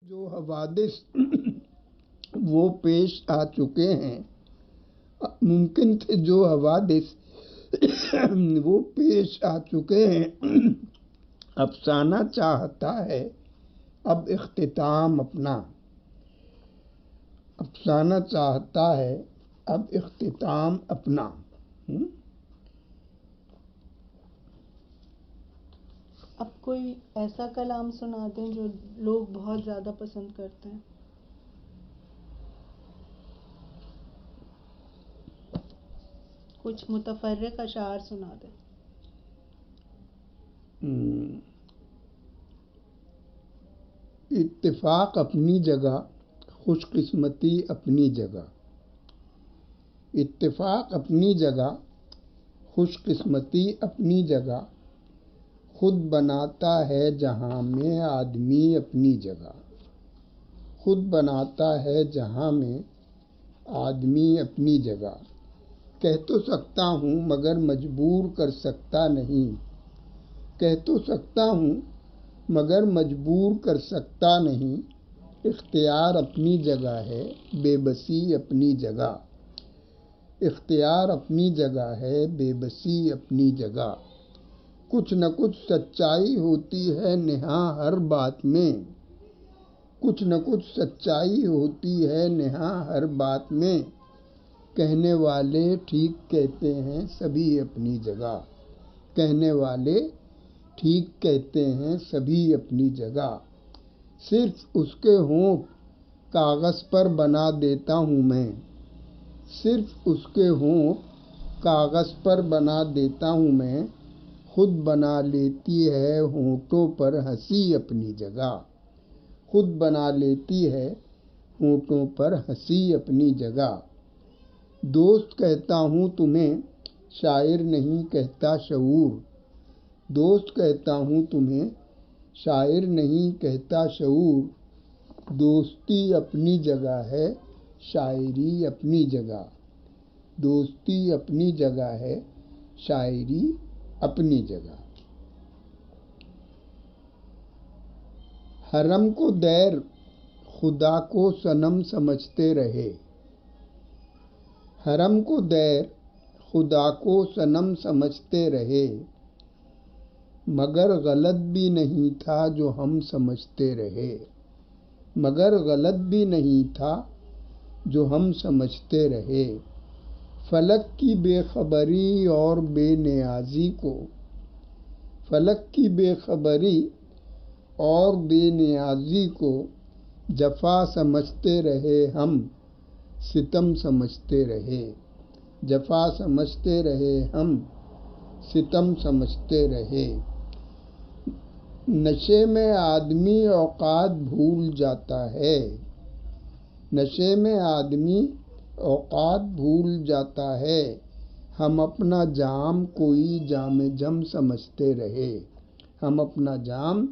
جو حوادث وہ پیش آ چکے ہیں، ممکن تھے جو حوادث وہ پیش آ چکے ہیں، افسانہ چاہتا ہے اب اختتام اپنا، افسانہ چاہتا ہے اب اختتام اپنا۔ اب کوئی ایسا کلام سنا دیں جو لوگ بہت زیادہ پسند کرتے ہیں۔ کچھ متفرق اشعار سنا دیں۔ اتفاق اپنی جگہ، خوش قسمتی اپنی جگہ۔ اتفاق اپنی جگہ، خوش قسمتی اپنی جگہ، خود بناتا ہے جہاں میں آدمی اپنی جگہ۔ خود بناتا ہے جہاں میں آدمی اپنی جگہ۔ کہہ تو سکتا ہوں مگر مجبور کر سکتا نہیں۔ کہہ تو سکتا ہوں مگر مجبور کر سکتا نہیں۔ اختیار اپنی جگہ ہے، بے بسی اپنی جگہ۔ اختیار اپنی جگہ ہے، بے بسی اپنی جگہ۔ کچھ نہ کچھ سچائی ہوتی ہے نہاں ہر بات میں۔ کچھ نہ کچھ سچائی ہوتی ہے نہاں ہر بات میں۔ کہنے والے ٹھیک کہتے ہیں سبھی اپنی جگہ۔ کہنے والے ٹھیک کہتے ہیں سبھی اپنی جگہ۔ صرف اس کے ہونٹ کاغذ پر بنا دیتا ہوں میں۔ صرف اس کے ہونٹ کاغذ پر بنا دیتا ہوں میں۔ خود بنا لیتی ہے ہونٹوں پر ہنسی اپنی جگہ۔ خود بنا لیتی ہے ہونٹوں پر ہنسی اپنی جگہ۔ دوست کہتا ہوں تمہیں، شاعر نہیں کہتا شعور۔ دوست کہتا ہوں تمہیں، شاعر نہیں کہتا شعور۔ دوستی اپنی جگہ ہے، شاعری اپنی جگہ۔ دوستی اپنی جگہ ہے، شاعری اپنی جگہ۔ حرم کو دیر خدا کو صنم سمجھتے رہے۔ حرم کو دیر خدا کو صنم سمجھتے رہے۔ مگر غلط بھی نہیں تھا جو ہم سمجھتے رہے۔ مگر غلط بھی نہیں تھا جو ہم سمجھتے رہے۔ فلک کی بے خبری اور بے نیازی کو، فلک کی بے خبری اور بے نیازی کو جفا سمجھتے رہے ہم، ستم سمجھتے رہے۔ جفا سمجھتے رہے ہم، ستم سمجھتے رہے۔ نشے میں آدمی اوقات بھول جاتا ہے۔ نشے میں آدمی اوقات بھول جاتا ہے۔ ہم اپنا جام کوئی جام جم سمجھتے رہے۔ ہم اپنا جام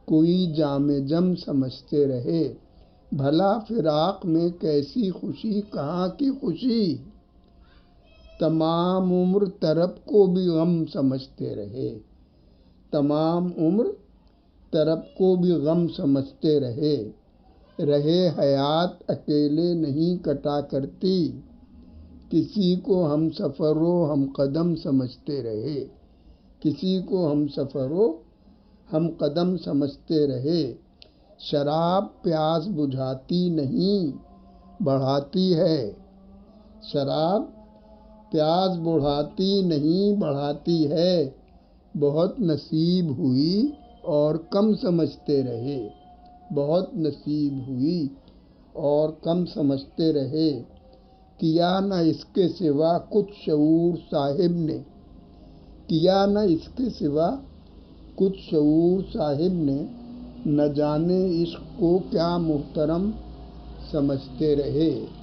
کوئی جام جم سمجھتے رہے۔ بھلا فراق میں کیسی خوشی کہاں کی خوشی، تمام عمر طرب کو بھی غم سمجھتے رہے۔ تمام عمر طرب کو بھی غم سمجھتے رہے۔ رہے حیات اکیلے نہیں کٹا کرتی، کسی کو ہم سفر و ہم قدم سمجھتے رہے۔ کسی کو ہم سفر و ہم قدم سمجھتے رہے۔ شراب پیاس بجھاتی نہیں بڑھاتی ہے۔ شراب پیاس بڑھاتی نہیں بڑھاتی ہے۔ بہت نصیب ہوئی اور کم سمجھتے رہے۔ بہت نصیب ہوئی اور کم سمجھتے رہے۔ کیا نہ اس کے سوا کچھ شعور صاحب نے، کیا نہ اس کے سوا کچھ شعور صاحب نے، نہ جانے عشق کو کیا محترم سمجھتے رہے۔